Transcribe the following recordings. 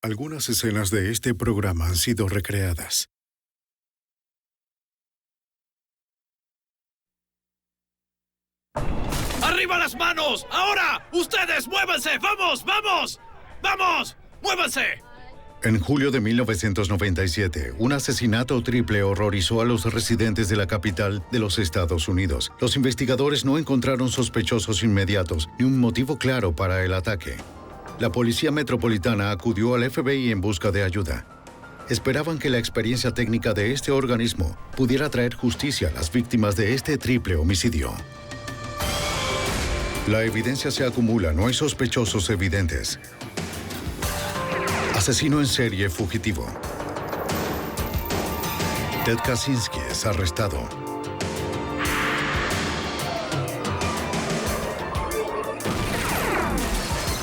Algunas escenas de este programa han sido recreadas. ¡Arriba las manos! ¡Ahora! ¡Ustedes, muévanse! ¡Vamos, vamos! ¡Vamos! ¡Muévanse! En julio de 1997, un asesinato triple horrorizó a los residentes de la capital de los Estados Unidos. Los investigadores no encontraron sospechosos inmediatos ni un motivo claro para el ataque. La Policía Metropolitana acudió al FBI en busca de ayuda. Esperaban que la experiencia técnica de este organismo pudiera traer justicia a las víctimas de este triple homicidio. La evidencia se acumula, no hay sospechosos evidentes. Asesino en serie fugitivo. Ted Kaczynski es arrestado.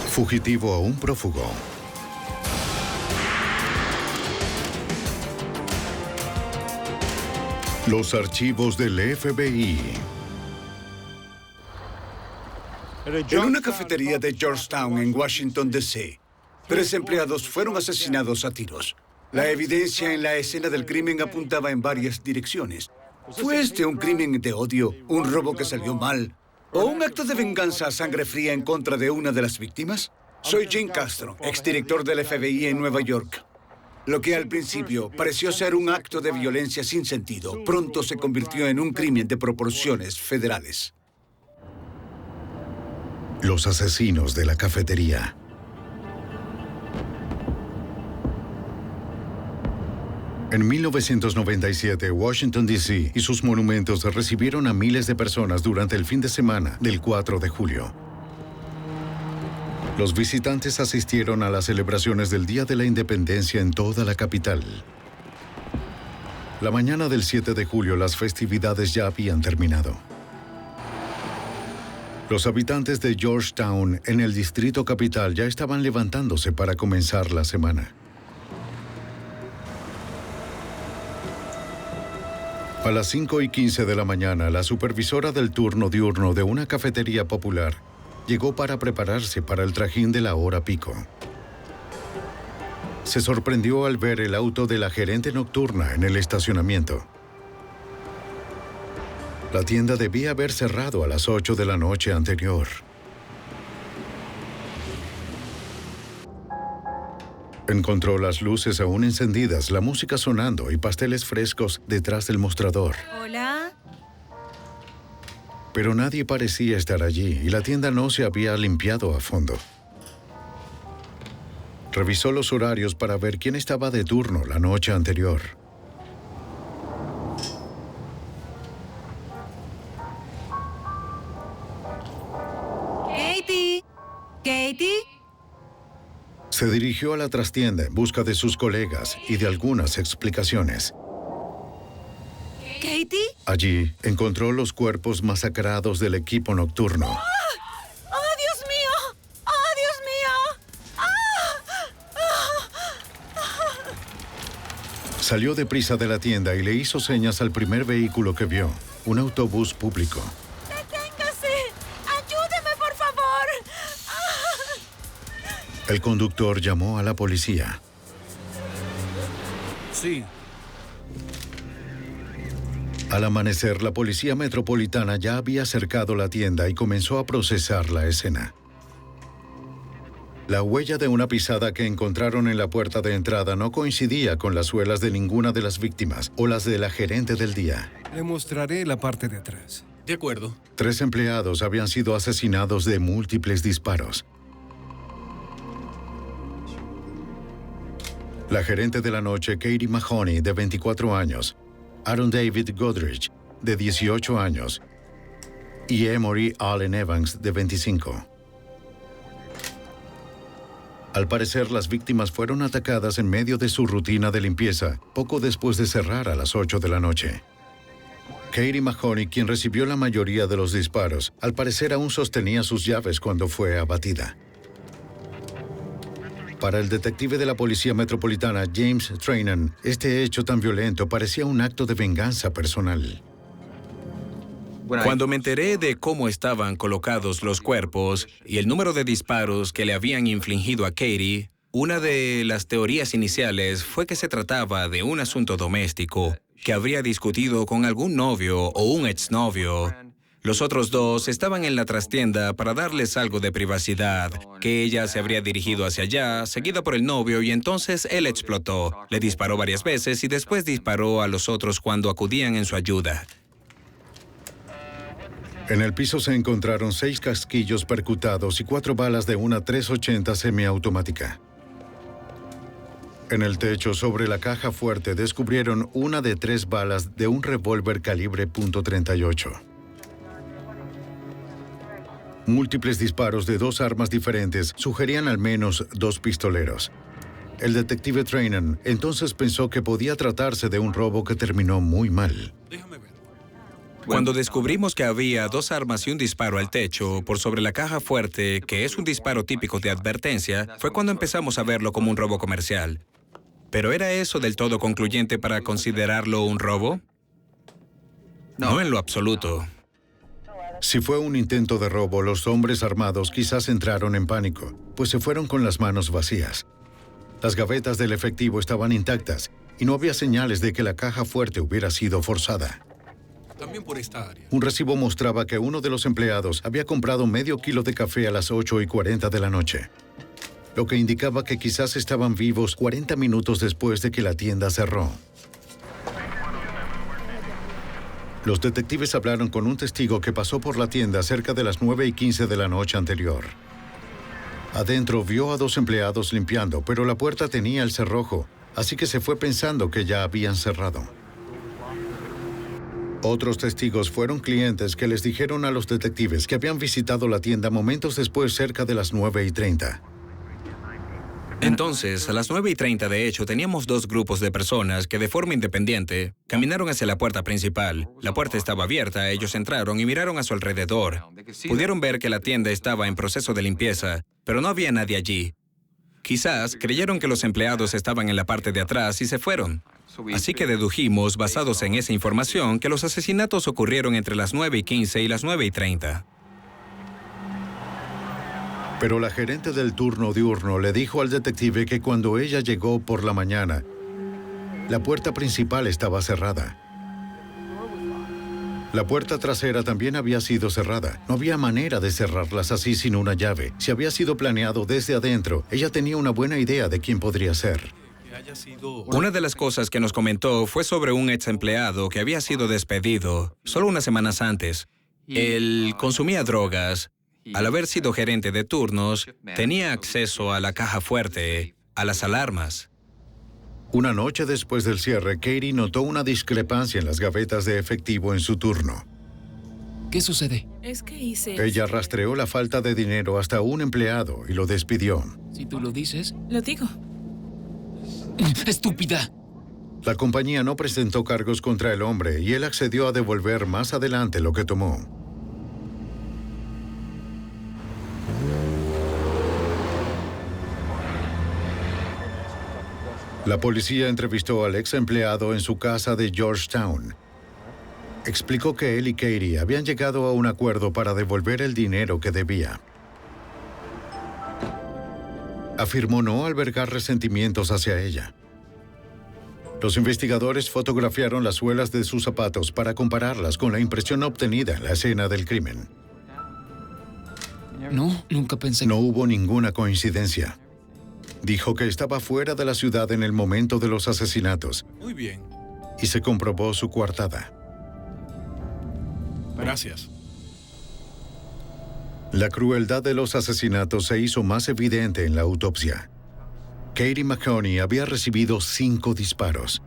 Fugitivo a un prófugo. Los archivos del FBI. En una cafetería de Georgetown, en Washington, D.C., 3 empleados fueron asesinados a tiros. La evidencia en la escena del crimen apuntaba en varias direcciones. ¿Fue este un crimen de odio, un robo que salió mal, o un acto de venganza a sangre fría en contra de una de las víctimas? Soy Jim Castro, exdirector del FBI en Nueva York. Lo que al principio pareció ser un acto de violencia sin sentido, pronto se convirtió en un crimen de proporciones federales. Los asesinos de la cafetería. En 1997, Washington, D.C. y sus monumentos recibieron a miles de personas durante el fin de semana del 4 de julio. Los visitantes asistieron a las celebraciones del Día de la Independencia en toda la capital. La mañana del 7 de julio, las festividades ya habían terminado. Los habitantes de Georgetown, en el distrito capital, ya estaban levantándose para comenzar la semana. A las 5:15 de la mañana, la supervisora del turno diurno de una cafetería popular llegó para prepararse para el trajín de la hora pico. Se sorprendió al ver el auto de la gerente nocturna en el estacionamiento. La tienda debía haber cerrado a las 8 de la noche anterior. Encontró las luces aún encendidas, la música sonando y pasteles frescos detrás del mostrador. Hola. Pero nadie parecía estar allí y la tienda no se había limpiado a fondo. Revisó los horarios para ver quién estaba de turno la noche anterior. Katie. Katie. Se dirigió a la trastienda en busca de sus colegas y de algunas explicaciones. ¿Katie? Allí encontró los cuerpos masacrados del equipo nocturno. ¡Oh, Dios mío! ¡Oh, Dios mío! Salió deprisa de la tienda y le hizo señas al primer vehículo que vio, un autobús público. ¡Deténgase! ¡Ayúdeme, por favor! El conductor llamó a la policía. Sí. Al amanecer, la Policía Metropolitana ya había cercado la tienda y comenzó a procesar la escena. La huella de una pisada que encontraron en la puerta de entrada no coincidía con las suelas de ninguna de las víctimas o las de la gerente del día. Le mostraré la parte de atrás. De acuerdo. 3 empleados habían sido asesinados de múltiples disparos. La gerente de la noche, Katie Mahoney, de 24 años, Aaron David Godrich, de 18 años, y Emory Allen Evans, de 25. Al parecer, las víctimas fueron atacadas en medio de su rutina de limpieza, poco después de cerrar a las 8 de la noche. Katie Mahoney, quien recibió la mayoría de los disparos, al parecer aún sostenía sus llaves cuando fue abatida. Para el detective de la Policía Metropolitana, James Trainor, este hecho tan violento parecía un acto de venganza personal. Cuando me enteré de cómo estaban colocados los cuerpos y el número de disparos que le habían infligido a Katie, Una de las teorías iniciales fue que se trataba de un asunto doméstico que habría discutido con algún novio o un exnovio. Los otros dos estaban en la trastienda para darles algo de privacidad, que ella se habría dirigido hacia allá, seguida por el novio, y entonces él explotó. Le disparó varias veces y después disparó a los otros cuando acudían en su ayuda. En el piso se encontraron 6 casquillos percutados y 4 balas de una .380 semiautomática. En el techo, sobre la caja fuerte, descubrieron una de 3 balas de un revólver calibre .38. Múltiples disparos de 2 armas diferentes sugerían al menos 2 pistoleros. El detective Trainen entonces pensó que podía tratarse de un robo que terminó muy mal. Cuando descubrimos que había 2 armas y un disparo al techo por sobre la caja fuerte, que es un disparo típico de advertencia, fue cuando empezamos a verlo como un robo comercial. ¿Pero era eso del todo concluyente para considerarlo un robo? No en lo absoluto. Si fue un intento de robo, los hombres armados quizás entraron en pánico, pues se fueron con las manos vacías. Las gavetas del efectivo estaban intactas y no había señales de que la caja fuerte hubiera sido forzada. También por esta área. Un recibo mostraba que uno de los empleados había comprado medio kilo de café a las 8:40 de la noche, lo que indicaba que quizás estaban vivos 40 minutos después de que la tienda cerró. Los detectives hablaron con un testigo que pasó por la tienda cerca de las 9:15 de la noche anterior. Adentro vio a 2 empleados limpiando, pero la puerta tenía el cerrojo, así que se fue pensando que ya habían cerrado. Otros testigos fueron clientes que les dijeron a los detectives que habían visitado la tienda momentos después, cerca de las 9:30. Entonces, a las 9:30 de hecho, teníamos 2 grupos de personas que de forma independiente caminaron hacia la puerta principal. La puerta estaba abierta, ellos entraron y miraron a su alrededor. Pudieron ver que la tienda estaba en proceso de limpieza, pero no había nadie allí. Quizás creyeron que los empleados estaban en la parte de atrás y se fueron. Así que dedujimos, basados en esa información, que los asesinatos ocurrieron entre las 9:15 y las 9:30. Pero la gerente del turno diurno le dijo al detective que cuando ella llegó por la mañana, la puerta principal estaba cerrada. La puerta trasera también había sido cerrada. No había manera de cerrarlas así sin una llave. Si había sido planeado desde adentro, ella tenía una buena idea de quién podría ser. Una de las cosas que nos comentó fue sobre un ex empleado que había sido despedido solo unas semanas antes. Él consumía drogas. Al haber sido gerente de turnos, tenía acceso a la caja fuerte, a las alarmas. Una noche después del cierre, Katie notó una discrepancia en las gavetas de efectivo en su turno. ¿Qué sucede? Es que hice... Ella rastreó la falta de dinero hasta un empleado y lo despidió. Si tú lo dices. Lo digo. ¡Estúpida! La compañía no presentó cargos contra el hombre y él accedió a devolver más adelante lo que tomó. La policía entrevistó al ex empleado en su casa de Georgetown. Explicó que él y Katie habían llegado a un acuerdo para devolver el dinero que debía. Afirmó no albergar resentimientos hacia ella. Los investigadores fotografiaron las suelas de sus zapatos para compararlas con la impresión obtenida en la escena del crimen. No, nunca pensé. No hubo ninguna coincidencia. Dijo que estaba fuera de la ciudad en el momento de los asesinatos. Muy bien. Y se comprobó su coartada. Gracias. La crueldad de los asesinatos se hizo más evidente en la autopsia. Katie McConey había recibido 5 disparos.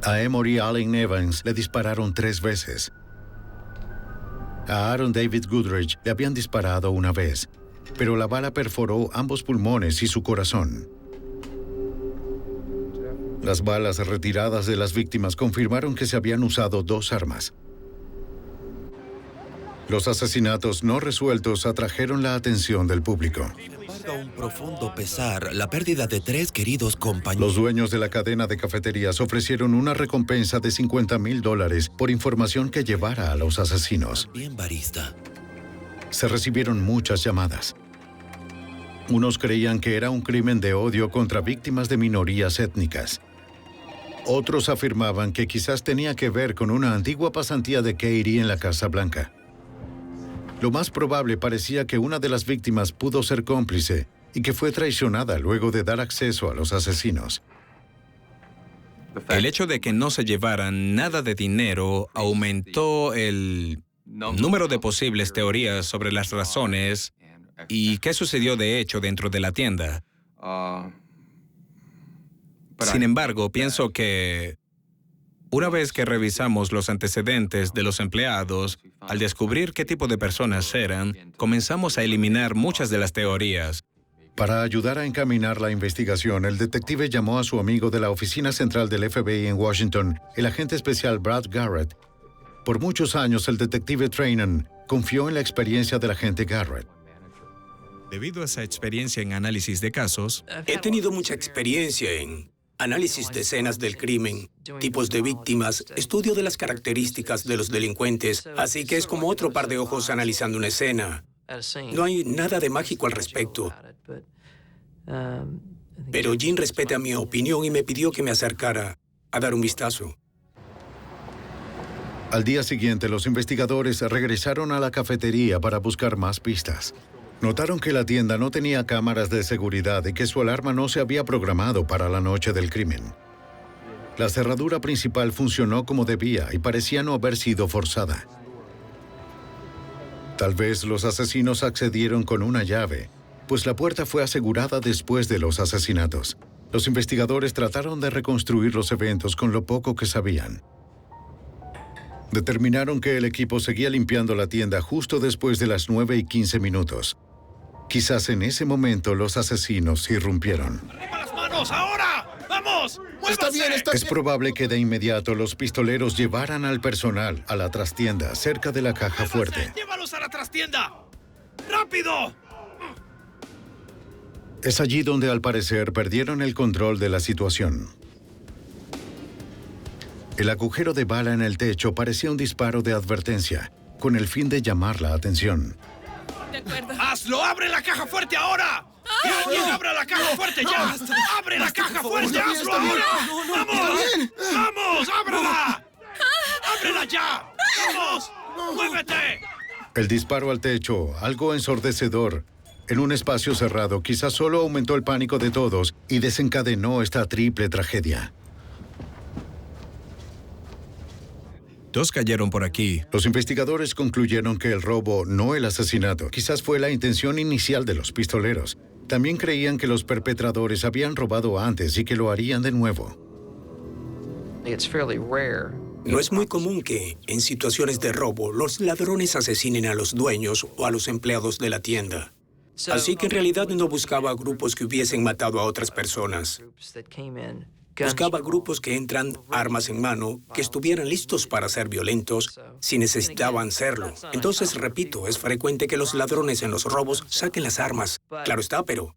A Emory Allen Evans le dispararon 3 veces. A Aaron David Goodrich le habían disparado una vez, pero la bala perforó ambos pulmones y su corazón. Las balas retiradas de las víctimas confirmaron que se habían usado 2 armas. Los asesinatos no resueltos atrajeron la atención del público. Embarga un profundo pesar la pérdida de 3 queridos compañeros. Los dueños de la cadena de cafeterías ofrecieron una recompensa de $50,000 por información que llevara a los asesinos. Bien, barista. Se recibieron muchas llamadas. Unos creían que era un crimen de odio contra víctimas de minorías étnicas. Otros afirmaban que quizás tenía que ver con una antigua pasantía de Katie en la Casa Blanca. Lo más probable parecía que una de las víctimas pudo ser cómplice y que fue traicionada luego de dar acceso a los asesinos. El hecho de que no se llevaran nada de dinero aumentó el número de posibles teorías sobre las razones y qué sucedió de hecho dentro de la tienda. Sin embargo, pienso que una vez que revisamos los antecedentes de los empleados, al descubrir qué tipo de personas eran, comenzamos a eliminar muchas de las teorías. Para ayudar a encaminar la investigación, el detective llamó a su amigo de la oficina central del FBI en Washington, el agente especial Brad Garrett. Por muchos años, el detective Trainen confió en la experiencia del agente Garrett. Debido a esa experiencia en análisis de casos, He tenido mucha experiencia en análisis de escenas del crimen, tipos de víctimas, estudio de las características de los delincuentes, así que es como otro par de ojos analizando una escena. No hay nada de mágico al respecto. Pero Jim respeta mi opinión y me pidió que me acercara a dar un vistazo. Al día siguiente, los investigadores regresaron a la cafetería para buscar más pistas. Notaron que la tienda no tenía cámaras de seguridad y que su alarma no se había programado para la noche del crimen. La cerradura principal funcionó como debía y parecía no haber sido forzada. Tal vez los asesinos accedieron con una llave, pues la puerta fue asegurada después de los asesinatos. Los investigadores trataron de reconstruir los eventos con lo poco que sabían. Determinaron que el equipo seguía limpiando la tienda justo después de las 9:15. Quizás en ese momento los asesinos irrumpieron. ¡Arriba las manos, ahora! ¡Vamos! ¡Muévanse! Es probable que de inmediato los pistoleros llevaran al personal a la trastienda cerca de la caja fuerte. ¡Llévalos a la trastienda! ¡Rápido! Es allí donde al parecer perdieron el control de la situación. El agujero de bala en el techo parecía un disparo de advertencia, con el fin de llamar la atención. De acuerdo. ¡Hazlo! ¡Abre la caja fuerte ahora! ¡Que alguien abra la caja fuerte ya! ¡Abre la caja fuerte! ¡Hazlo ahora! ¡Vamos! ¡Vamos! ¡Ábrela! ¡Ábrela ya! ¡Vamos! ¡Muévete! El disparo al techo, algo ensordecedor, en un espacio cerrado, quizás solo aumentó el pánico de todos y desencadenó esta triple tragedia. dos cayeron por aquí. Los investigadores concluyeron que el robo, no el asesinato, quizás fue la intención inicial de los pistoleros. También creían que los perpetradores habían robado antes y que lo harían de nuevo. No es muy común que, en situaciones de robo, los ladrones asesinen a los dueños o a los empleados de la tienda. Así que en realidad no buscaba grupos que hubiesen matado a otras personas. Buscaba grupos que entran armas en mano, que estuvieran listos para ser violentos si necesitaban serlo. Entonces, repito, es frecuente que los ladrones en los robos saquen las armas. Claro está, pero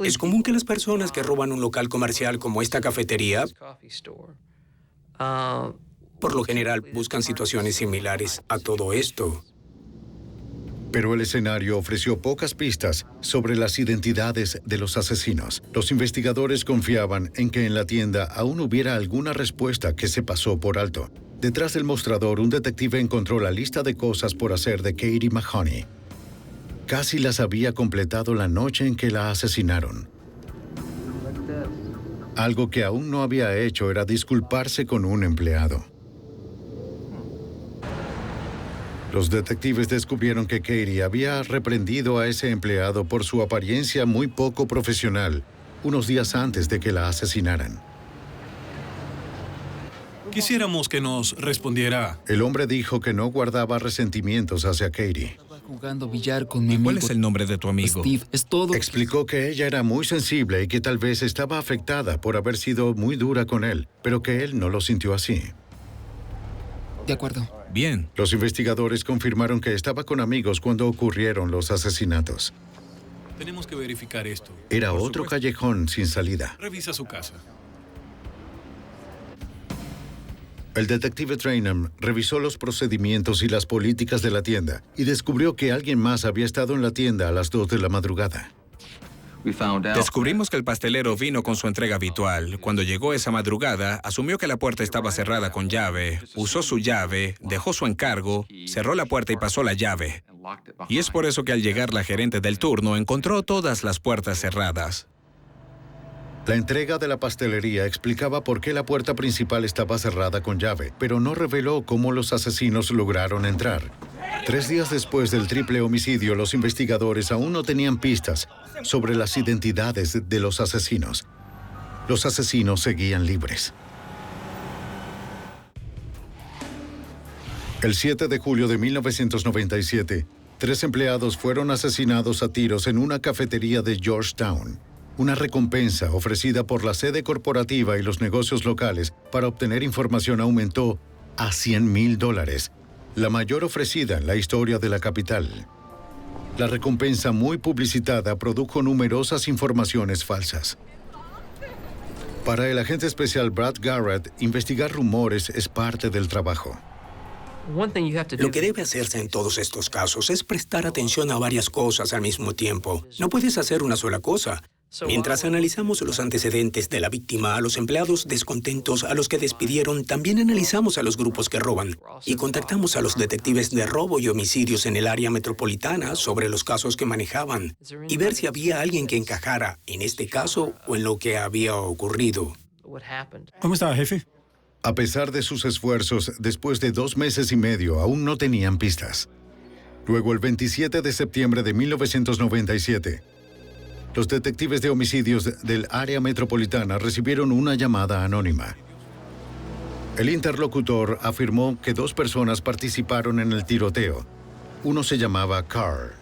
es común que las personas que roban un local comercial como esta cafetería, por lo general, buscan situaciones similares a todo esto. Pero el escenario ofreció pocas pistas sobre las identidades de los asesinos. Los investigadores confiaban en que en la tienda aún hubiera alguna respuesta que se pasó por alto. Detrás del mostrador, un detective encontró la lista de cosas por hacer de Katie Mahoney. Casi las había completado la noche en que la asesinaron. Algo que aún no había hecho era disculparse con un empleado. Los detectives descubrieron que Katie había reprendido a ese empleado por su apariencia muy poco profesional unos días antes de que la asesinaran. Quisiéramos que nos respondiera. El hombre dijo que no guardaba resentimientos hacia Katie. Estaba jugando billar con mi amigo. ¿Cuál es el nombre de tu amigo? Steve, es todo. Explicó que ella era muy sensible y que tal vez estaba afectada por haber sido muy dura con él, pero que él no lo sintió así. De acuerdo. Bien. Los investigadores confirmaron que estaba con amigos cuando ocurrieron los asesinatos. Tenemos que verificar esto. Era Por otro supuesto. callejón sin salida. Revisa su casa. El detective Trainham revisó los procedimientos y las políticas de la tienda y descubrió que alguien más había estado en la tienda a las 2 de la madrugada. Descubrimos que el pastelero vino con su entrega habitual. Cuando llegó esa madrugada, asumió que la puerta estaba cerrada con llave, usó su llave, dejó su encargo, cerró la puerta y pasó la llave. Y es por eso que al llegar la gerente del turno encontró todas las puertas cerradas. La entrega de la pastelería explicaba por qué la puerta principal estaba cerrada con llave, pero no reveló cómo los asesinos lograron entrar. 3 días después del triple homicidio, los investigadores aún no tenían pistas sobre las identidades de los asesinos. Los asesinos seguían libres. El 7 de julio de 1997, 3 empleados fueron asesinados a tiros en una cafetería de Georgetown. Una recompensa ofrecida por la sede corporativa y los negocios locales para obtener información aumentó a $100,000, la mayor ofrecida en la historia de la capital. La recompensa, muy publicitada, produjo numerosas informaciones falsas. Para el agente especial Brad Garrett, investigar rumores es parte del trabajo. Lo que debe hacerse en todos estos casos es prestar atención a varias cosas al mismo tiempo. No puedes hacer una sola cosa. Mientras analizamos los antecedentes de la víctima, a los empleados descontentos, a los que despidieron, también analizamos a los grupos que roban y contactamos a los detectives de robo y homicidios en el área metropolitana sobre los casos que manejaban y ver si había alguien que encajara en este caso o en lo que había ocurrido. ¿Cómo está, jefe? A pesar de sus esfuerzos, después de 2 meses y medio, aún no tenían pistas. Luego, el 27 de septiembre de 1997, los detectives de homicidios del área metropolitana recibieron una llamada anónima. El interlocutor afirmó que 2 personas participaron en el tiroteo. Uno se llamaba Carr.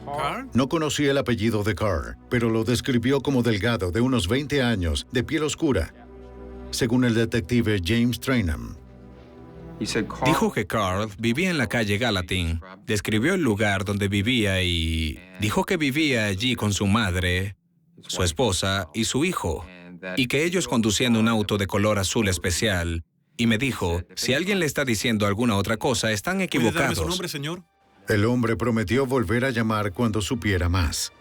¿Carr? No conocía el apellido de Carr, pero lo describió como delgado, de unos 20 años, de piel oscura, según el detective James Trainham. Dijo que Carl vivía en la calle Gallatin. Describió el lugar donde vivía y dijo que vivía allí con su madre, su esposa y su hijo, y que ellos conducían un auto de color azul especial. Y me dijo, si alguien le está diciendo alguna otra cosa, están ¿Puede darme equivocados. su nombre, señor? El hombre prometió volver a llamar cuando supiera más.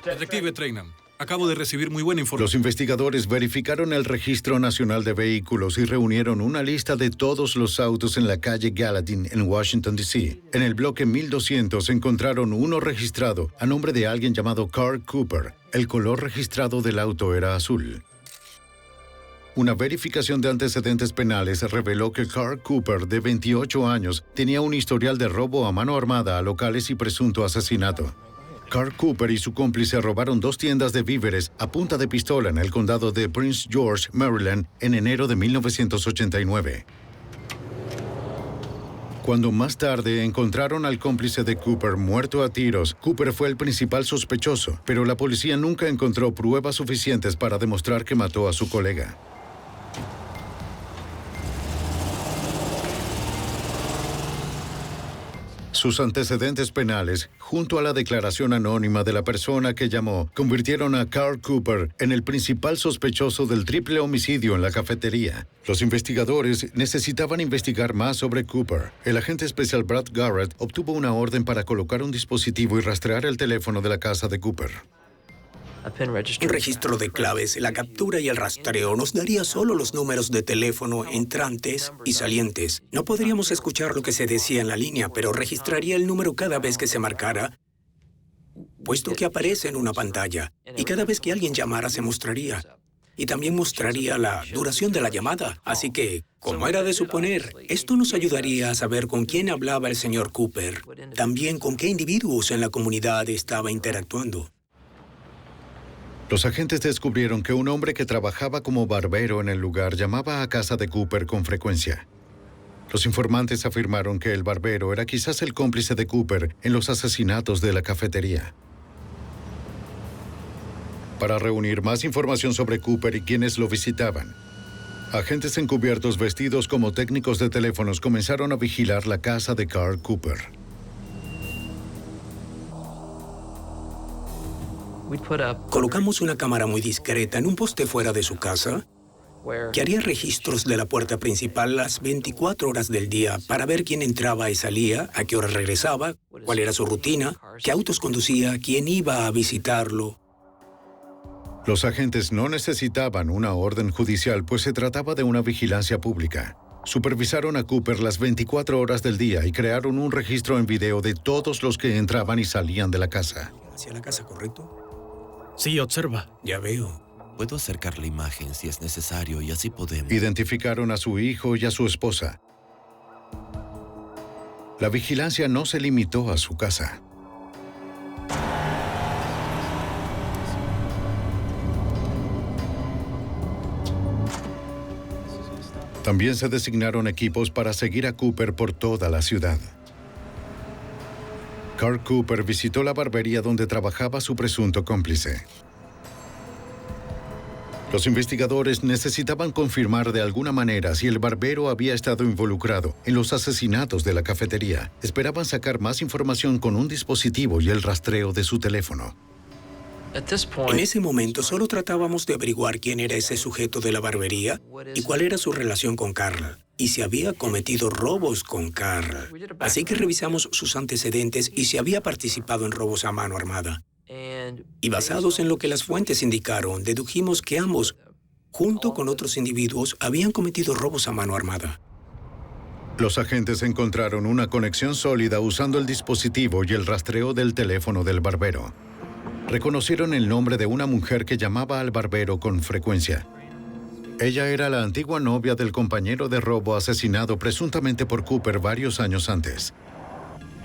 Detective Trainham, acabo de recibir muy buena Los información. investigadores verificaron el Registro Nacional de Vehículos y reunieron una lista de todos los autos en la calle Gallatin en Washington, D.C. En el bloque 1200 encontraron uno registrado a nombre de alguien llamado Carl Cooper. El color registrado del auto era azul. Una verificación de antecedentes penales reveló que Carl Cooper, de 28 años, tenía un historial de robo a mano armada a locales y presunto asesinato. Carl Cooper y su cómplice robaron 2 tiendas de víveres a punta de pistola en el condado de Prince George, Maryland, en enero de 1989. Cuando más tarde encontraron al cómplice de Cooper muerto a tiros, Cooper fue el principal sospechoso, pero la policía nunca encontró pruebas suficientes para demostrar que mató a su colega. Sus antecedentes penales, junto a la declaración anónima de la persona que llamó, convirtieron a Carl Cooper en el principal sospechoso del triple homicidio en la cafetería. Los investigadores necesitaban investigar más sobre Cooper. El agente especial Brad Garrett obtuvo una orden para colocar un dispositivo y rastrear el teléfono de la casa de Cooper. Un registro de claves, la captura y el rastreo nos daría solo los números de teléfono entrantes y salientes. No podríamos escuchar lo que se decía en la línea, pero registraría el número cada vez que se marcara, puesto que aparece en una pantalla. Y cada vez que alguien llamara se mostraría. Y también mostraría la duración de la llamada. Así que, como era de suponer, esto nos ayudaría a saber con quién hablaba el señor Cooper. También con qué individuos en la comunidad estaba interactuando. Los agentes descubrieron que un hombre que trabajaba como barbero en el lugar llamaba a casa de Cooper con frecuencia. Los informantes afirmaron que el barbero era quizás el cómplice de Cooper en los asesinatos de la cafetería. Para reunir más información sobre Cooper y quienes lo visitaban, agentes encubiertos vestidos como técnicos de teléfonos comenzaron a vigilar la casa de Carl Cooper. Colocamos una cámara muy discreta en un poste fuera de su casa que haría registros de la puerta principal las 24 horas del día para ver quién entraba y salía, a qué hora regresaba, cuál era su rutina, qué autos conducía, quién iba a visitarlo. Los agentes no necesitaban una orden judicial, pues se trataba de una vigilancia pública. Supervisaron a Cooper las 24 horas del día y crearon un registro en video de todos los que entraban y salían de la casa. ¿Hacia la casa, correcto? Sí, observa. Ya veo. Puedo acercar la imagen si es necesario y así podemos... Identificaron a su hijo y a su esposa. La vigilancia no se limitó a su casa. También se designaron equipos para seguir a Cooper por toda la ciudad. Carl Cooper visitó la barbería donde trabajaba su presunto cómplice. Los investigadores necesitaban confirmar de alguna manera si el barbero había estado involucrado en los asesinatos de la cafetería. Esperaban sacar más información con un dispositivo y el rastreo de su teléfono. En ese momento solo tratábamos de averiguar quién era ese sujeto de la barbería y cuál era su relación con Carl, y si había cometido robos con Carl. Así que revisamos sus antecedentes y si había participado en robos a mano armada. Y basados en lo que las fuentes indicaron, dedujimos que ambos, junto con otros individuos, habían cometido robos a mano armada. Los agentes encontraron una conexión sólida usando el dispositivo y el rastreo del teléfono del barbero. Reconocieron el nombre de una mujer que llamaba al barbero con frecuencia. Ella era la antigua novia del compañero de robo asesinado presuntamente por Cooper varios años antes.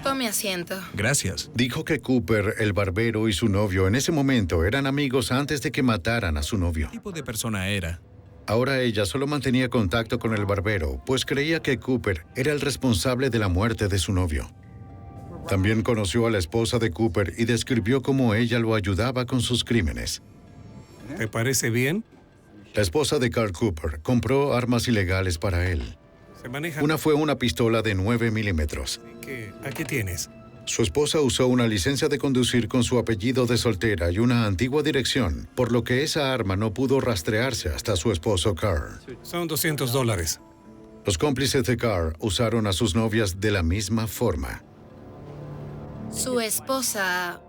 Tome asiento. Gracias. Dijo que Cooper, el barbero y su novio en ese momento eran amigos antes de que mataran a su novio. ¿Qué tipo de persona era? Ahora ella solo mantenía contacto con el barbero, pues creía que Cooper era el responsable de la muerte de su novio. También conoció a la esposa de Cooper y describió cómo ella lo ayudaba con sus crímenes. ¿Te parece bien? La esposa de Carl Cooper compró armas ilegales para él. Se maneja... Una fue una pistola de 9 milímetros. Aquí tienes. Su esposa usó una licencia de conducir con su apellido de soltera y una antigua dirección, por lo que esa arma no pudo rastrearse hasta su esposo Carl. Son $200. Los cómplices de Carl usaron a sus novias de la misma forma. Su esposa,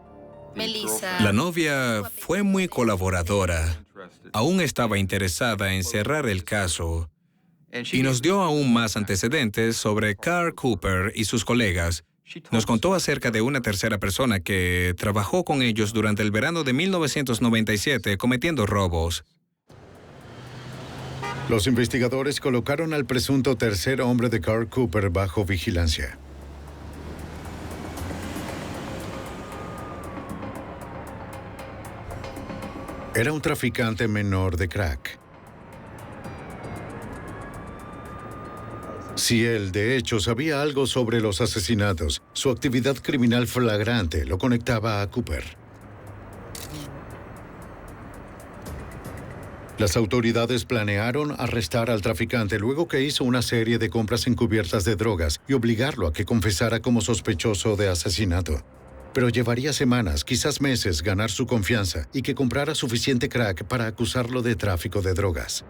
Melissa... La novia fue muy colaboradora. Aún estaba interesada en cerrar el caso y nos dio aún más antecedentes sobre Carl Cooper y sus colegas. Nos contó acerca de una tercera persona que trabajó con ellos durante el verano de 1997 cometiendo robos. Los investigadores colocaron al presunto tercer hombre de Carl Cooper bajo vigilancia. Era un traficante menor de crack. Si él, de hecho, sabía algo sobre los asesinatos, su actividad criminal flagrante lo conectaba a Cooper. Las autoridades planearon arrestar al traficante luego que hizo una serie de compras encubiertas de drogas y obligarlo a que confesara como sospechoso de asesinato. Pero llevaría semanas, quizás meses, ganar su confianza y que comprara suficiente crack para acusarlo de tráfico de drogas.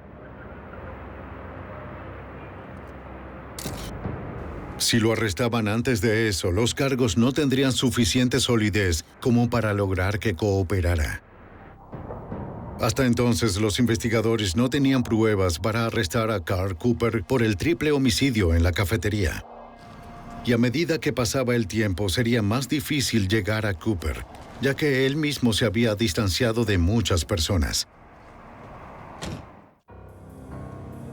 Si lo arrestaban antes de eso, los cargos no tendrían suficiente solidez como para lograr que cooperara. Hasta entonces, los investigadores no tenían pruebas para arrestar a Carl Cooper por el triple homicidio en la cafetería. Y a medida que pasaba el tiempo, sería más difícil llegar a Cooper, ya que él mismo se había distanciado de muchas personas.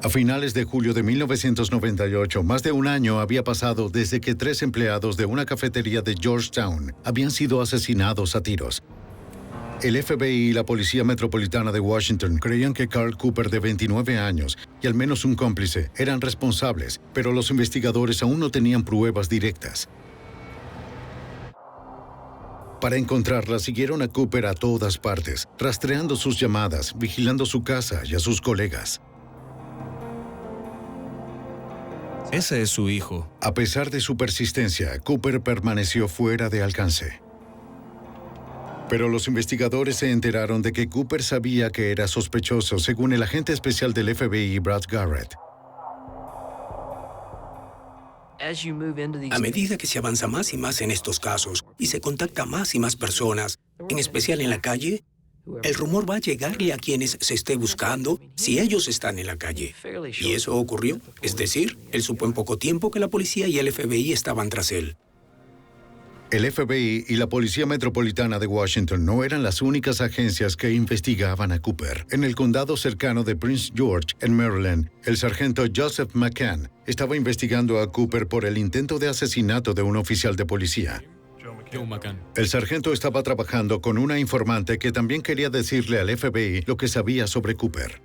A finales de julio de 1998, más de un año había pasado desde que 3 empleados de una cafetería de Georgetown habían sido asesinados a tiros. El FBI y la Policía Metropolitana de Washington creían que Carl Cooper, de 29 años, y al menos un cómplice, eran responsables, pero los investigadores aún no tenían pruebas directas. Para encontrarla, siguieron a Cooper a todas partes, rastreando sus llamadas, vigilando su casa y a sus colegas. Ese es su hijo. A pesar de su persistencia, Cooper permaneció fuera de alcance. Pero los investigadores se enteraron de que Cooper sabía que era sospechoso, según el agente especial del FBI, Brad Garrett. A medida que se avanza más y más en estos casos y se contacta más y más personas, en especial en la calle, el rumor va a llegarle a quienes se esté buscando si ellos están en la calle. Y eso ocurrió. Es decir, él supo en poco tiempo que la policía y el FBI estaban tras él. El FBI y la Policía Metropolitana de Washington no eran las únicas agencias que investigaban a Cooper. En el condado cercano de Prince George, en Maryland, el sargento Joseph McCann estaba investigando a Cooper por el intento de asesinato de un oficial de policía. Joe McCann. El sargento estaba trabajando con una informante que también quería decirle al FBI lo que sabía sobre Cooper.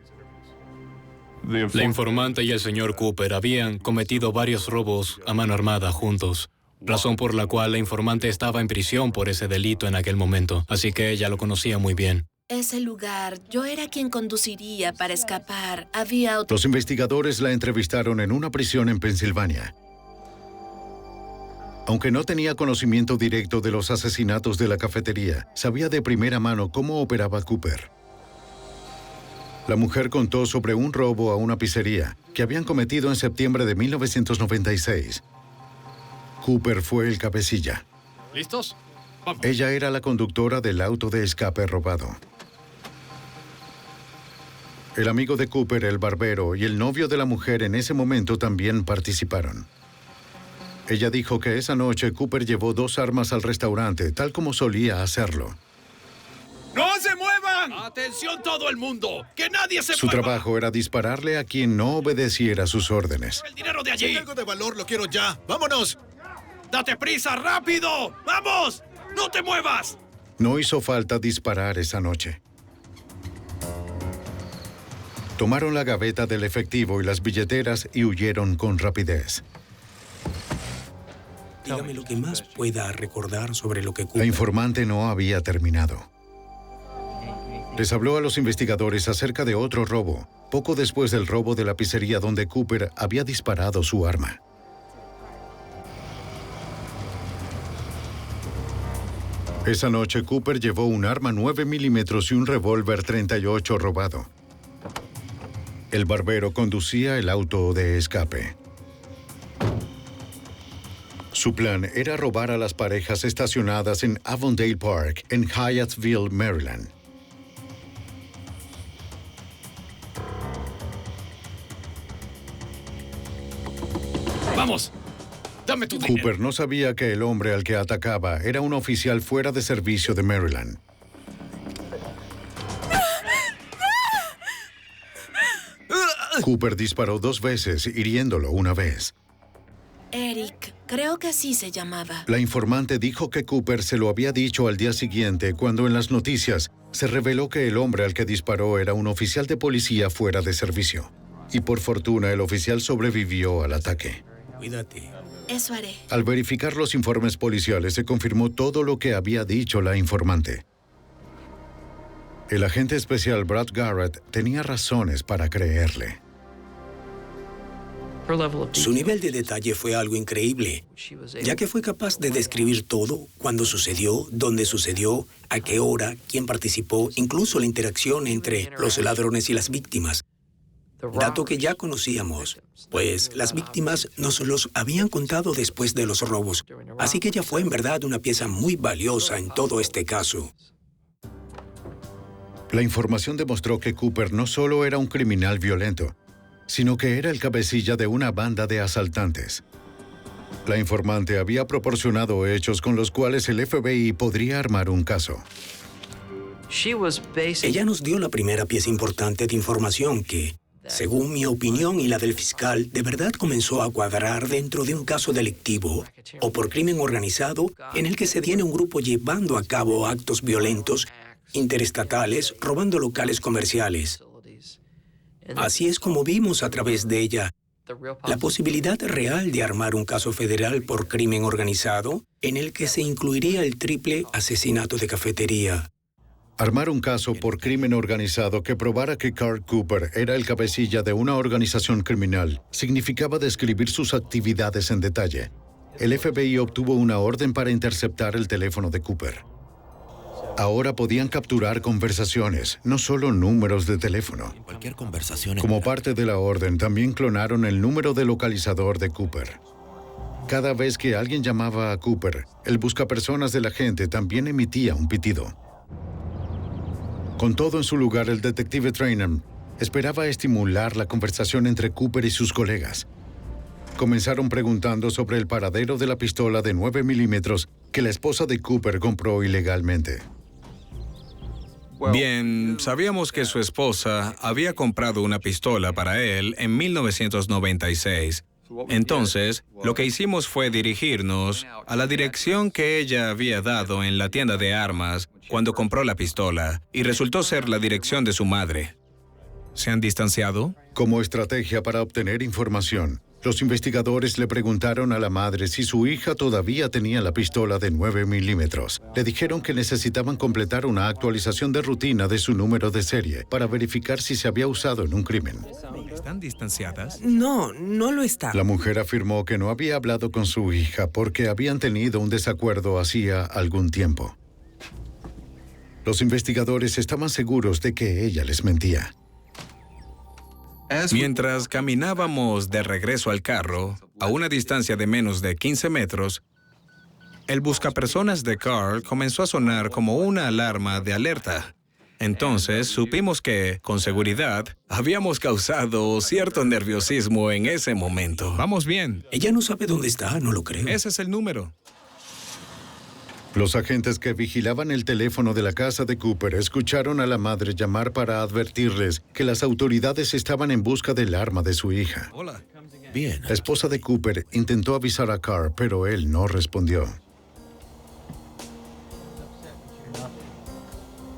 La informante y el señor Cooper habían cometido varios robos a mano armada juntos, razón por la cual la informante estaba en prisión por ese delito en aquel momento, así que ella lo conocía muy bien. Ese lugar, yo era quien conduciría para escapar. Había otro... Los investigadores la entrevistaron en una prisión en Pensilvania. Aunque no tenía conocimiento directo de los asesinatos de la cafetería, sabía de primera mano cómo operaba Cooper. La mujer contó sobre un robo a una pizzería que habían cometido en septiembre de 1996. Cooper fue el cabecilla. ¿Listos? Vamos. Ella era la conductora del auto de escape robado. El amigo de Cooper, el barbero, y el novio de la mujer en ese momento también participaron. Ella dijo que esa noche Cooper llevó 2 armas al restaurante, tal como solía hacerlo. ¡No se muevan! ¡Atención todo el mundo! ¡Que nadie se Su mueva! trabajo era dispararle a quien no obedeciera sus órdenes. ¡El dinero de allí! Si hay algo de valor, lo quiero ya. ¡Vámonos! ¡Date prisa, rápido! ¡Vamos! ¡No te muevas! No hizo falta disparar esa noche. Tomaron la gaveta del efectivo y las billeteras y huyeron con rapidez. Dígame lo que más pueda recordar sobre lo que La Cooper... informante no había terminado. Les habló a los investigadores acerca de otro robo, poco después del robo de la pizzería donde Cooper había disparado su arma. Esa noche, Cooper llevó un arma 9 milímetros y un revólver 38 robado. El barbero conducía el auto de escape. Su plan era robar a las parejas estacionadas en Avondale Park, en Hyattsville, Maryland. ¡Vamos! ¡Dame tu dinero! Cooper no sabía que el hombre al que atacaba era un oficial fuera de servicio de Maryland. Cooper disparó 2 veces, hiriéndolo una vez. Eric, creo que así se llamaba. La informante dijo que Cooper se lo había dicho al día siguiente, cuando en las noticias se reveló que el hombre al que disparó era un oficial de policía fuera de servicio. Y por fortuna, el oficial sobrevivió al ataque. Cuídate. Eso haré. Al verificar los informes policiales, se confirmó todo lo que había dicho la informante. El agente especial Brad Garrett tenía razones para creerle. Su nivel de detalle fue algo increíble, ya que fue capaz de describir todo, cuándo sucedió, dónde sucedió, a qué hora, quién participó, incluso la interacción entre los ladrones y las víctimas. Dato que ya conocíamos, pues las víctimas nos los habían contado después de los robos, así que ella fue en verdad una pieza muy valiosa en todo este caso. La información demostró que Cooper no solo era un criminal violento, sino que era el cabecilla de una banda de asaltantes. La informante había proporcionado hechos con los cuales el FBI podría armar un caso. Ella nos dio la primera pieza importante de información que, según mi opinión y la del fiscal, de verdad comenzó a cuadrar dentro de un caso delictivo o por crimen organizado en el que se tiene un grupo llevando a cabo actos violentos interestatales, robando locales comerciales. Así es como vimos a través de ella la posibilidad real de armar un caso federal por crimen organizado en el que se incluiría el triple asesinato de cafetería. Armar un caso por crimen organizado que probara que Carl Cooper era el cabecilla de una organización criminal significaba describir sus actividades en detalle. El FBI obtuvo una orden para interceptar el teléfono de Cooper. Ahora podían capturar conversaciones, no solo números de teléfono. Cualquier conversación. Como parte de la orden, también clonaron el número de localizador de Cooper. Cada vez que alguien llamaba a Cooper, el buscapersonas del agente también emitía un pitido. Con todo en su lugar, el detective Trainum esperaba estimular la conversación entre Cooper y sus colegas. Comenzaron preguntando sobre el paradero de la pistola de 9 milímetros que la esposa de Cooper compró ilegalmente. Bien, sabíamos que su esposa había comprado una pistola para él en 1996. Entonces, lo que hicimos fue dirigirnos a la dirección que ella había dado en la tienda de armas cuando compró la pistola, y resultó ser la dirección de su madre. ¿Se han distanciado? Como estrategia para obtener información, los investigadores le preguntaron a la madre si su hija todavía tenía la pistola de 9 milímetros. Le dijeron que necesitaban completar una actualización de rutina de su número de serie para verificar si se había usado en un crimen. ¿Están distanciadas? No, no lo está. La mujer afirmó que no había hablado con su hija porque habían tenido un desacuerdo hacía algún tiempo. Los investigadores estaban seguros de que ella les mentía. Mientras caminábamos de regreso al carro, a una distancia de menos de 15 metros, el buscapersonas de Carl comenzó a sonar como una alarma de alerta. Entonces supimos que, con seguridad, habíamos causado cierto nerviosismo en ese momento. Vamos bien. Ella no sabe dónde está, no lo creo. Ese es el número. Los agentes que vigilaban el teléfono de la casa de Cooper escucharon a la madre llamar para advertirles que las autoridades estaban en busca del arma de su hija. Hola. Bien. La esposa de Cooper intentó avisar a Carr, pero él no respondió.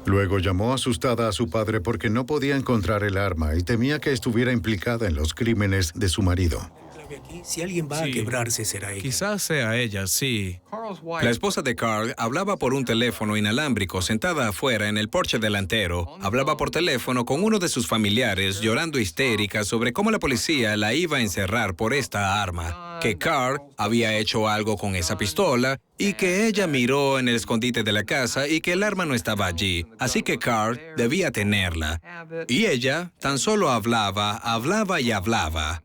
Luego llamó asustada a su padre porque no podía encontrar el arma y temía que estuviera implicada en los crímenes de su marido. Si alguien va a quebrarse, será ella. Quizás sea ella, sí. La esposa de Carl hablaba por un teléfono inalámbrico sentada afuera en el porche delantero. Hablaba por teléfono con uno de sus familiares, llorando histérica sobre cómo la policía la iba a encerrar por esta arma, que Carl había hecho algo con esa pistola y que ella miró en el escondite de la casa y que el arma no estaba allí. Así que Carl debía tenerla. Y ella tan solo hablaba y hablaba.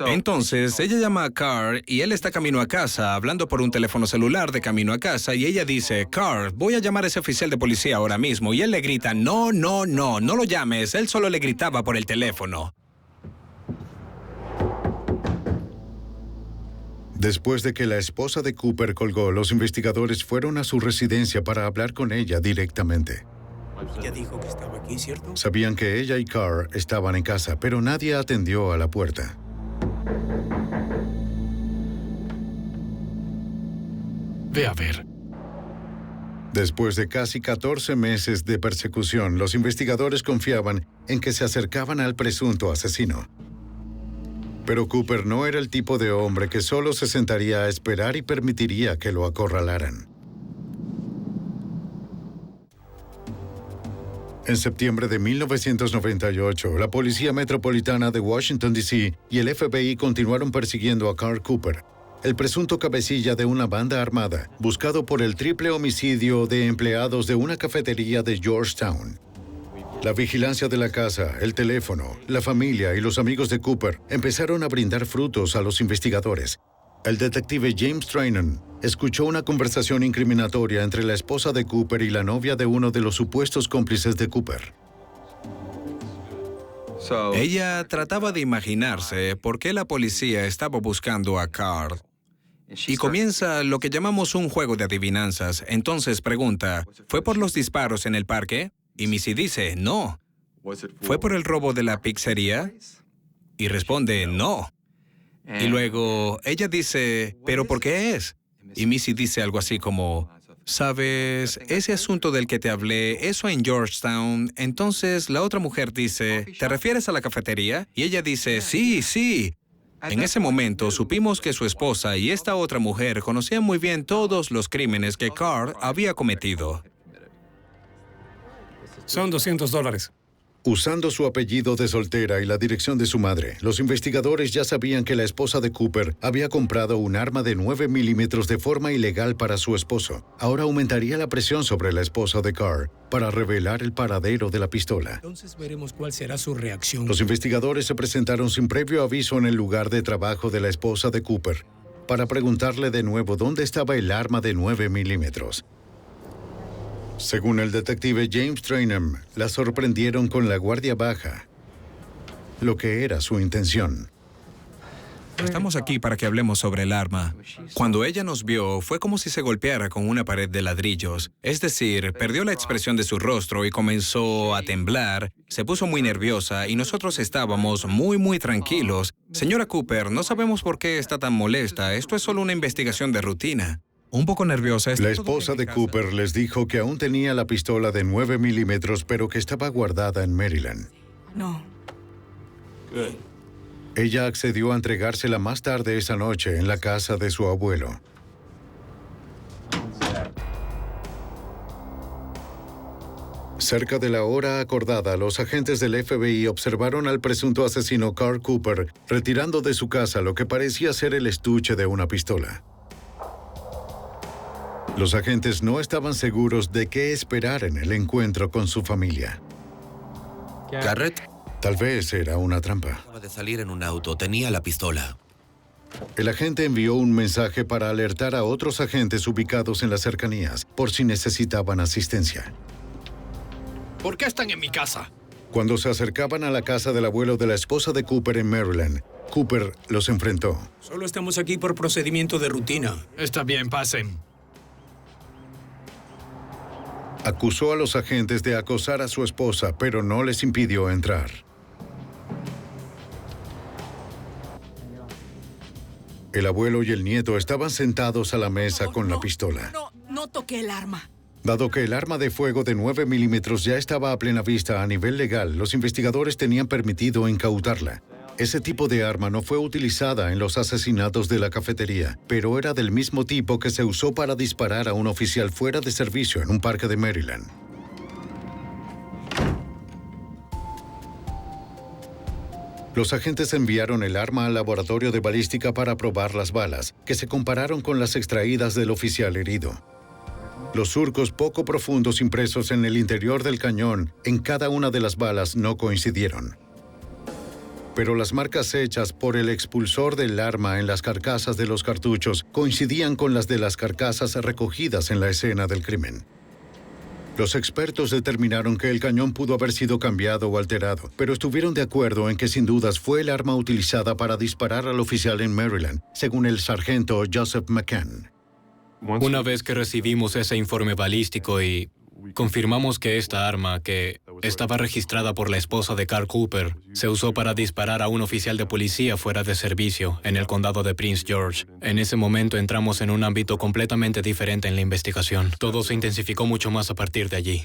Entonces, ella llama a Carl y él está camino a casa, hablando por un teléfono celular de camino a casa, y ella dice, Carl, voy a llamar a ese oficial de policía ahora mismo, y él le grita, no lo llames, él solo le gritaba por el teléfono. Después de que la esposa de Cooper colgó, los investigadores fueron a su residencia para hablar con ella directamente. Ella dijo que estaba aquí, ¿cierto? Sabían que ella y Carl estaban en casa, pero nadie atendió a la puerta. Ve a ver. Después de casi 14 meses de persecución, los investigadores confiaban en que se acercaban al presunto asesino. Pero Cooper no era el tipo de hombre que solo se sentaría a esperar y permitiría que lo acorralaran. En septiembre de 1998, la Policía Metropolitana de Washington, D.C. y el FBI continuaron persiguiendo a Carl Cooper, el presunto cabecilla de una banda armada, buscado por el triple homicidio de empleados de una cafetería de Georgetown. La vigilancia de la casa, el teléfono, la familia y los amigos de Cooper empezaron a brindar frutos a los investigadores. El detective James Trainum escuchó una conversación incriminatoria entre la esposa de Cooper y la novia de uno de los supuestos cómplices de Cooper. Ella trataba de imaginarse por qué la policía estaba buscando a Carl. Y comienza lo que llamamos un juego de adivinanzas. Entonces pregunta, ¿fue por los disparos en el parque? Y Missy dice, no. ¿Fue por el robo de la pizzería? Y responde, no. Y luego ella dice, ¿pero por qué es? Y Missy dice algo así como, ¿sabes? Ese asunto del que te hablé, eso en Georgetown. Entonces la otra mujer dice, ¿te refieres a la cafetería? Y ella dice, sí. En ese momento supimos que su esposa y esta otra mujer conocían muy bien todos los crímenes que Carl había cometido. Son $200. Usando su apellido de soltera y la dirección de su madre, los investigadores ya sabían que la esposa de Cooper había comprado un arma de 9 milímetros de forma ilegal para su esposo. Ahora aumentaría la presión sobre la esposa de Carr para revelar el paradero de la pistola. Entonces veremos cuál será su reacción. Los investigadores se presentaron sin previo aviso en el lugar de trabajo de la esposa de Cooper para preguntarle de nuevo dónde estaba el arma de 9 milímetros. Según el detective James Trainham, la sorprendieron con la guardia baja, lo que era su intención. Estamos aquí para que hablemos sobre el arma. Cuando ella nos vio, fue como si se golpeara con una pared de ladrillos. Es decir, perdió la expresión de su rostro y comenzó a temblar. Se puso muy nerviosa y nosotros estábamos muy tranquilos. Señora Cooper, no sabemos por qué está tan molesta. Esto es solo una investigación de rutina. Un poco nerviosa. La esposa de Cooper les dijo que aún tenía la pistola de 9 milímetros, pero que estaba guardada en Maryland. No. Ella accedió a entregársela más tarde esa noche en la casa de su abuelo. Cerca de la hora acordada, los agentes del FBI observaron al presunto asesino Carl Cooper retirando de su casa lo que parecía ser el estuche de una pistola. Los agentes no estaban seguros de qué esperar en el encuentro con su familia. Garrett Tal vez era una trampa. acaba de salir en un auto. Tenía la pistola. El agente envió un mensaje para alertar a otros agentes ubicados en las cercanías por si necesitaban asistencia. ¿Por qué están en mi casa? Cuando se acercaban a la casa del abuelo de la esposa de Cooper en Maryland, Cooper los enfrentó. Solo estamos aquí por procedimiento de rutina. Está bien, pasen. Acusó a los agentes de acosar a su esposa, pero no les impidió entrar. El abuelo y el nieto estaban sentados a la mesa con la pistola. No toqué el arma. Dado que el arma de fuego de 9 milímetros ya estaba a plena vista a nivel legal, los investigadores tenían permitido incautarla. Ese tipo de arma no fue utilizada en los asesinatos de la cafetería, pero era del mismo tipo que se usó para disparar a un oficial fuera de servicio en un parque de Maryland. Los agentes enviaron el arma al laboratorio de balística para probar las balas, que se compararon con las extraídas del oficial herido. Los surcos poco profundos impresos en el interior del cañón en cada una de las balas no coincidieron. Pero las marcas hechas por el expulsor del arma en las carcasas de los cartuchos coincidían con las de las carcasas recogidas en la escena del crimen. Los expertos determinaron que el cañón pudo haber sido cambiado o alterado, pero estuvieron de acuerdo en que sin dudas fue el arma utilizada para disparar al oficial en Maryland, según el sargento Joseph McCann. Una vez que recibimos ese informe balístico y confirmamos que esta arma, que estaba registrada por la esposa de Carl Cooper, se usó para disparar a un oficial de policía fuera de servicio en el condado de Prince George. En ese momento entramos en un ámbito completamente diferente en la investigación. Todo se intensificó mucho más a partir de allí.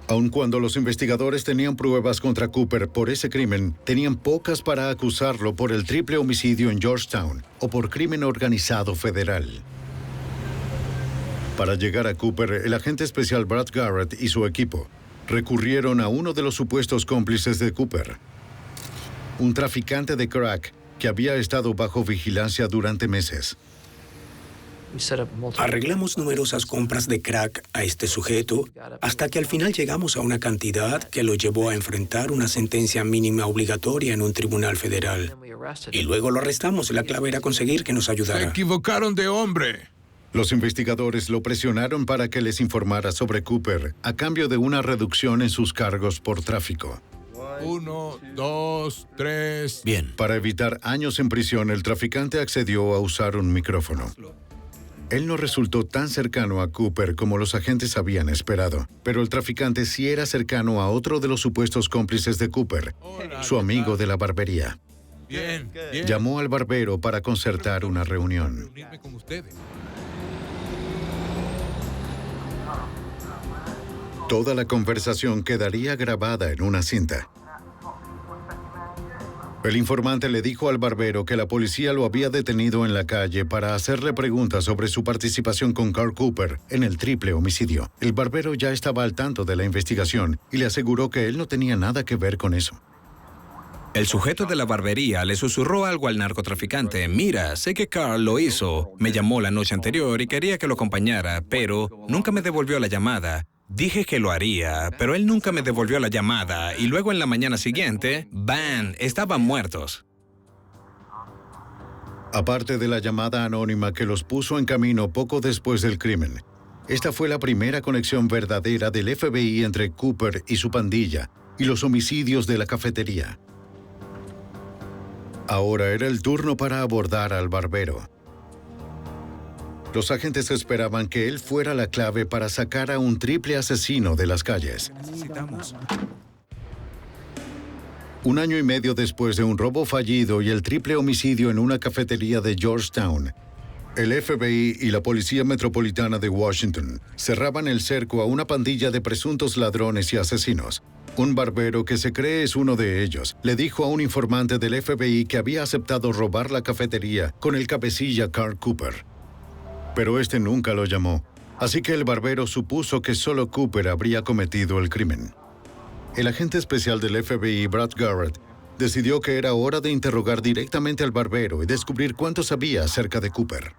Aun cuando los investigadores tenían pruebas contra Cooper por ese crimen, tenían pocas para acusarlo por el triple homicidio en Georgetown o por crimen organizado federal. Para llegar a Cooper, el agente especial Brad Garrett y su equipo recurrieron a uno de los supuestos cómplices de Cooper, un traficante de crack que había estado bajo vigilancia durante meses. Arreglamos numerosas compras de crack a este sujeto hasta que al final llegamos a una cantidad que lo llevó a enfrentar una sentencia mínima obligatoria en un tribunal federal. Y luego lo arrestamos. La clave era conseguir que nos ayudara. Se equivocaron de hombre. Los investigadores lo presionaron para que les informara sobre Cooper a cambio de una reducción en sus cargos por tráfico. 1, 2, 3. Bien. Para evitar años en prisión, el traficante accedió a usar un micrófono. Él no resultó tan cercano a Cooper como los agentes habían esperado, pero el traficante sí era cercano a otro de los supuestos cómplices de Cooper, su amigo de la barbería. Bien. Llamó al barbero para concertar una reunión. Toda la conversación quedaría grabada en una cinta. El informante le dijo al barbero que la policía lo había detenido en la calle para hacerle preguntas sobre su participación con Carl Cooper en el triple homicidio. El barbero ya estaba al tanto de la investigación y le aseguró que él no tenía nada que ver con eso. El sujeto de la barbería le susurró algo al narcotraficante. Mira, sé que Carl lo hizo. Me llamó la noche anterior y quería que lo acompañara, pero nunca me devolvió la llamada. Dije que lo haría, pero él nunca me devolvió la llamada. Y luego en la mañana siguiente, ¡bam!, estaban muertos. Aparte de la llamada anónima que los puso en camino poco después del crimen, esta fue la primera conexión verdadera del FBI entre Cooper y su pandilla y los homicidios de la cafetería. Ahora era el turno para abordar al barbero. Los agentes esperaban que él fuera la clave para sacar a un triple asesino de las calles. Un año y medio después de un robo fallido y el triple homicidio en una cafetería de Georgetown, el FBI y la Policía Metropolitana de Washington cerraban el cerco a una pandilla de presuntos ladrones y asesinos. Un barbero que se cree es uno de ellos le dijo a un informante del FBI que había aceptado robar la cafetería con el cabecilla Carl Cooper. Pero este nunca lo llamó, así que el barbero supuso que solo Cooper habría cometido el crimen. El agente especial del FBI, Brad Garrett, decidió que era hora de interrogar directamente al barbero y descubrir cuánto sabía acerca de Cooper.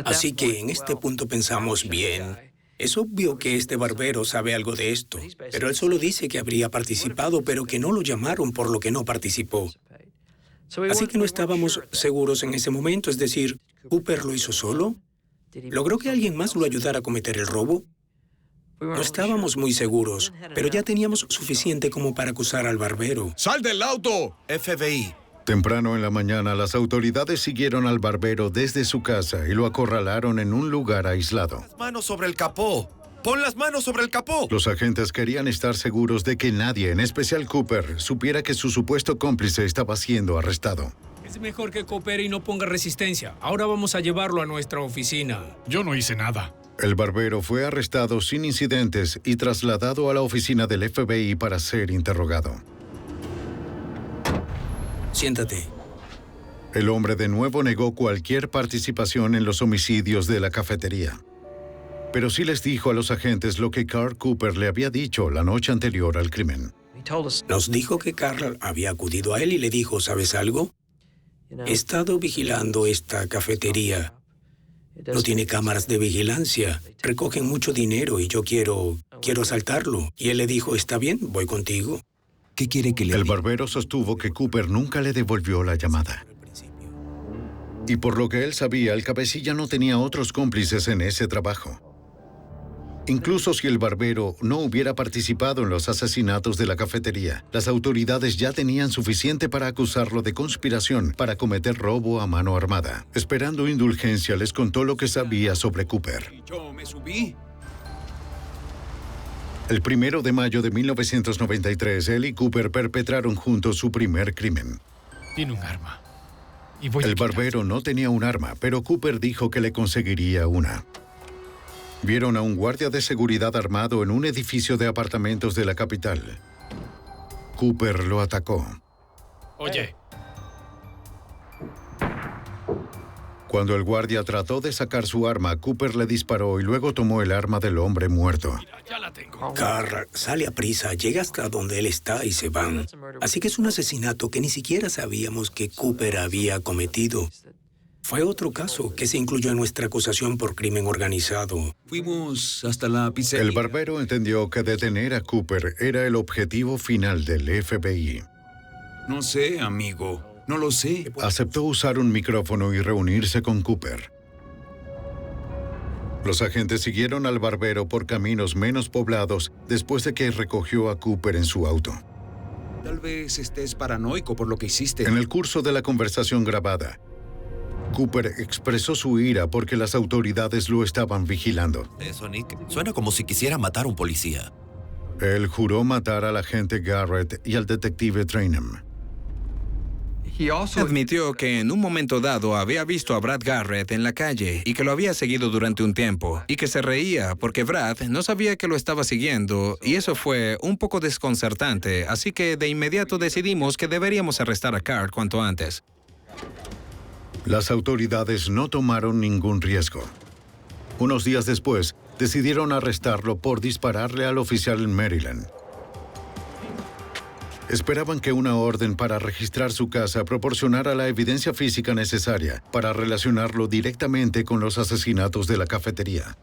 Así que en este punto pensamos bien. Es obvio que este barbero sabe algo de esto, pero él solo dice que habría participado, pero que no lo llamaron por lo que no participó. Así que no estábamos seguros en ese momento, es decir, ¿Cooper lo hizo solo? ¿Logró que alguien más lo ayudara a cometer el robo? No estábamos muy seguros, pero ya teníamos suficiente como para acusar al barbero. ¡Sal del auto! FBI. Temprano en la mañana, las autoridades siguieron al barbero desde su casa y lo acorralaron en un lugar aislado. Las manos sobre el capó. ¡Pon las manos sobre el capó! Los agentes querían estar seguros de que nadie, en especial Cooper, supiera que su supuesto cómplice estaba siendo arrestado. Es mejor que coopere y no ponga resistencia. Ahora vamos a llevarlo a nuestra oficina. Yo no hice nada. El barbero fue arrestado sin incidentes y trasladado a la oficina del FBI para ser interrogado. Siéntate. El hombre de nuevo negó cualquier participación en los homicidios de la cafetería. Pero sí les dijo a los agentes lo que Carl Cooper le había dicho la noche anterior al crimen. Nos dijo que Carl había acudido a él y le dijo, ¿sabes algo? He estado vigilando esta cafetería. No tiene cámaras de vigilancia. Recogen mucho dinero y yo quiero asaltarlo. Y él le dijo, está bien, voy contigo. ¿Qué quiere que le diga? El barbero sostuvo que Cooper nunca le devolvió la llamada. Y por lo que él sabía, el cabecilla no tenía otros cómplices en ese trabajo. Incluso si el barbero no hubiera participado en los asesinatos de la cafetería, las autoridades ya tenían suficiente para acusarlo de conspiración para cometer robo a mano armada. Esperando indulgencia, les contó lo que sabía sobre Cooper. Yo me subí. El 1 de mayo de 1993, él y Cooper perpetraron juntos su primer crimen. Tiene un arma. El barbero no tenía un arma, pero Cooper dijo que le conseguiría una. Vieron a un guardia de seguridad armado en un edificio de apartamentos de la capital. Cooper lo atacó. Oye. Cuando el guardia trató de sacar su arma, Cooper le disparó y luego tomó el arma del hombre muerto. Ya la tengo. Carl sale a prisa, llega hasta donde él está y se van. Así que es un asesinato que ni siquiera sabíamos que Cooper había cometido. Fue otro caso que se incluyó en nuestra acusación por crimen organizado. Fuimos hasta la pizzería. El barbero entendió que detener a Cooper era el objetivo final del FBI. No sé, amigo. No lo sé. Aceptó usar un micrófono y reunirse con Cooper. Los agentes siguieron al barbero por caminos menos poblados después de que recogió a Cooper en su auto. Tal vez estés paranoico por lo que hiciste. En el curso de la conversación grabada, Cooper expresó su ira porque las autoridades lo estaban vigilando. Eso, Nick. Suena como si quisiera matar a un policía. Él juró matar al agente Garrett y al detective Trainham. Admitió que en un momento dado había visto a Brad Garrett en la calle y que lo había seguido durante un tiempo, y que se reía porque Brad no sabía que lo estaba siguiendo, y eso fue un poco desconcertante, así que de inmediato decidimos que deberíamos arrestar a Carl cuanto antes. Las autoridades no tomaron ningún riesgo. Unos días después, decidieron arrestarlo por dispararle al oficial en Maryland. Esperaban que una orden para registrar su casa proporcionara la evidencia física necesaria para relacionarlo directamente con los asesinatos de la cafetería.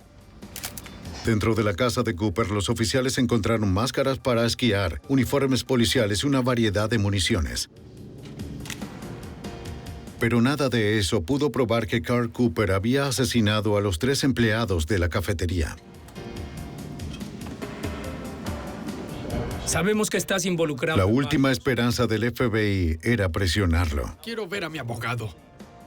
Dentro de la casa de Cooper, los oficiales encontraron máscaras para esquiar, uniformes policiales y una variedad de municiones. Pero nada de eso pudo probar que Carl Cooper había asesinado a los 3 empleados de la cafetería. Sabemos que estás involucrado. La última esperanza del FBI era presionarlo. Quiero ver a mi abogado.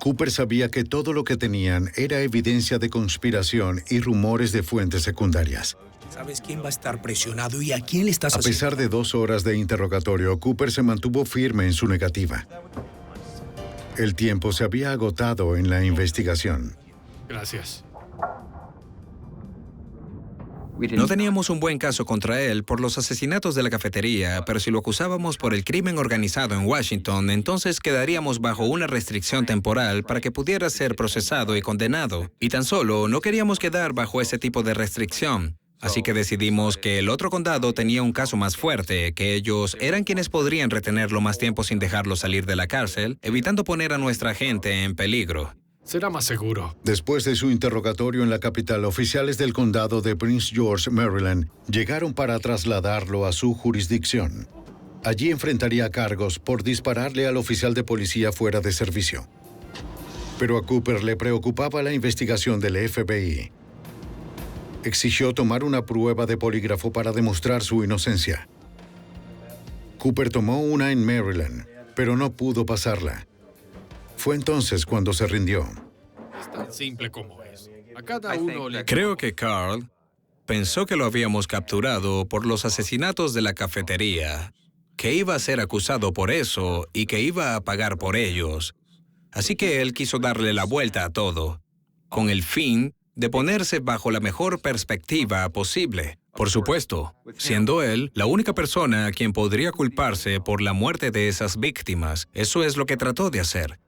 Cooper sabía que todo lo que tenían era evidencia de conspiración y rumores de fuentes secundarias. ¿Sabes quién va a estar presionado y a quién le estás A pesar de 2 horas de interrogatorio, Cooper se mantuvo firme en su negativa. El tiempo se había agotado en la investigación. Gracias. No teníamos un buen caso contra él por los asesinatos de la cafetería, pero si lo acusábamos por el crimen organizado en Washington, entonces quedaríamos bajo una restricción temporal para que pudiera ser procesado y condenado. Y tan solo no queríamos quedar bajo ese tipo de restricción. Así que decidimos que el otro condado tenía un caso más fuerte, que ellos eran quienes podrían retenerlo más tiempo sin dejarlo salir de la cárcel, evitando poner a nuestra gente en peligro. Será más seguro. Después de su interrogatorio en la capital, oficiales del condado de Prince George, Maryland, llegaron para trasladarlo a su jurisdicción. Allí enfrentaría cargos por dispararle al oficial de policía fuera de servicio. Pero a Cooper le preocupaba la investigación del FBI. Exigió tomar una prueba de polígrafo para demostrar su inocencia. Cooper tomó una en Maryland, pero no pudo pasarla. Fue entonces cuando se rindió. Es tan simple como es. A cada uno le... Creo que Carl pensó que lo habíamos capturado por los asesinatos de la cafetería, que iba a ser acusado por eso y que iba a pagar por ellos. Así que él quiso darle la vuelta a todo, con el fin de ponerse bajo la mejor perspectiva posible. Por supuesto, siendo él la única persona a quien podría culparse por la muerte de esas víctimas. Eso es lo que trató de hacer.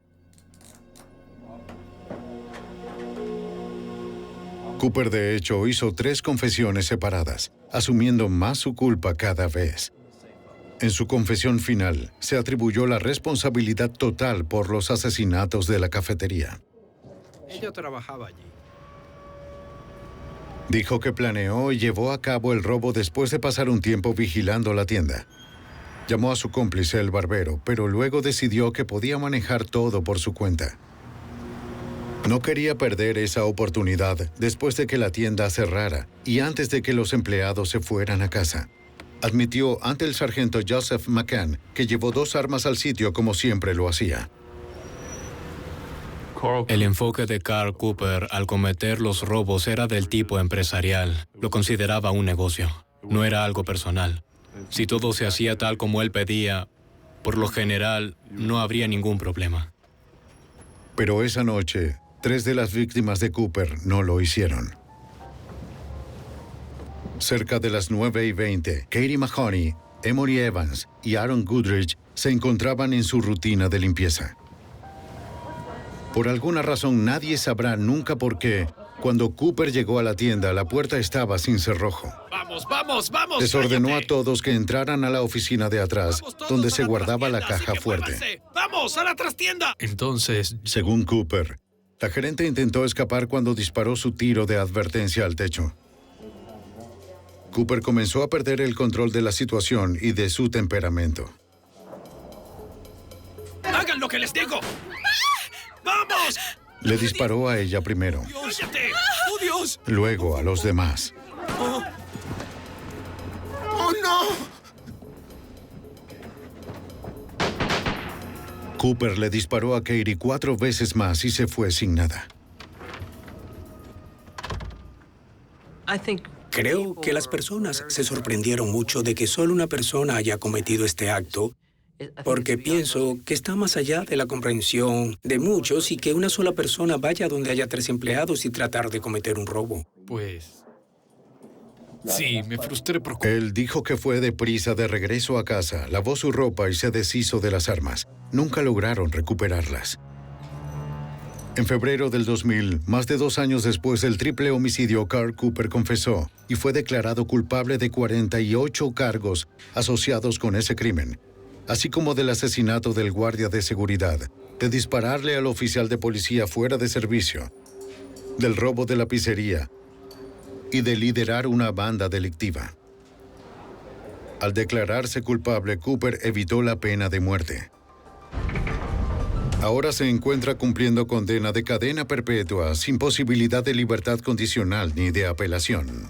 Cooper, de hecho, hizo 3 confesiones separadas, asumiendo más su culpa cada vez. En su confesión final, se atribuyó la responsabilidad total por los asesinatos de la cafetería. Ella trabajaba allí. Dijo que planeó y llevó a cabo el robo después de pasar un tiempo vigilando la tienda. Llamó a su cómplice, el barbero, pero luego decidió que podía manejar todo por su cuenta. No quería perder esa oportunidad después de que la tienda cerrara y antes de que los empleados se fueran a casa. Admitió ante el sargento Joseph McCann que llevó 2 armas al sitio como siempre lo hacía. El enfoque de Carl Cooper al cometer los robos era del tipo empresarial. Lo consideraba un negocio. No era algo personal. Si todo se hacía tal como él pedía, por lo general, no habría ningún problema. Pero esa noche, 3 de las víctimas de Cooper no lo hicieron. Cerca de las 9:20, Katie Mahoney, Emory Evans y Aaron Goodrich se encontraban en su rutina de limpieza. Por alguna razón nadie sabrá nunca por qué, cuando Cooper llegó a la tienda, la puerta estaba sin cerrojo. ¡Vamos, vamos, vamos! Les ordenó cállate. a todos que entraran a la oficina de atrás, donde se guardaba la caja fuerte. ¡Vamos, a la trastienda! Entonces, Según Cooper, la gerente intentó escapar cuando disparó su tiro de advertencia al techo. Cooper comenzó a perder el control de la situación y de su temperamento. ¡Hagan lo que les digo! ¡Vamos! Le disparó a ella primero, ¡Cállate! ¡Oh, Dios! luego a los demás. ¡Oh, no! Cooper le disparó a Katie 4 veces más y se fue sin nada. Creo que las personas se sorprendieron mucho de que solo una persona haya cometido este acto Porque pienso que está más allá de la comprensión de muchos y que una sola persona vaya donde haya 3 empleados y tratar de cometer un robo. Pues... sí, me frustré por... Él dijo que fue deprisa de regreso a casa, lavó su ropa y se deshizo de las armas. Nunca lograron recuperarlas. En febrero del 2000, más de 2 años después del triple homicidio, Carl Cooper confesó y fue declarado culpable de 48 cargos asociados con ese crimen, así como del asesinato del guardia de seguridad, de dispararle al oficial de policía fuera de servicio, del robo de la pizzería y de liderar una banda delictiva. Al declararse culpable, Cooper evitó la pena de muerte. Ahora se encuentra cumpliendo condena de cadena perpetua sin posibilidad de libertad condicional ni de apelación.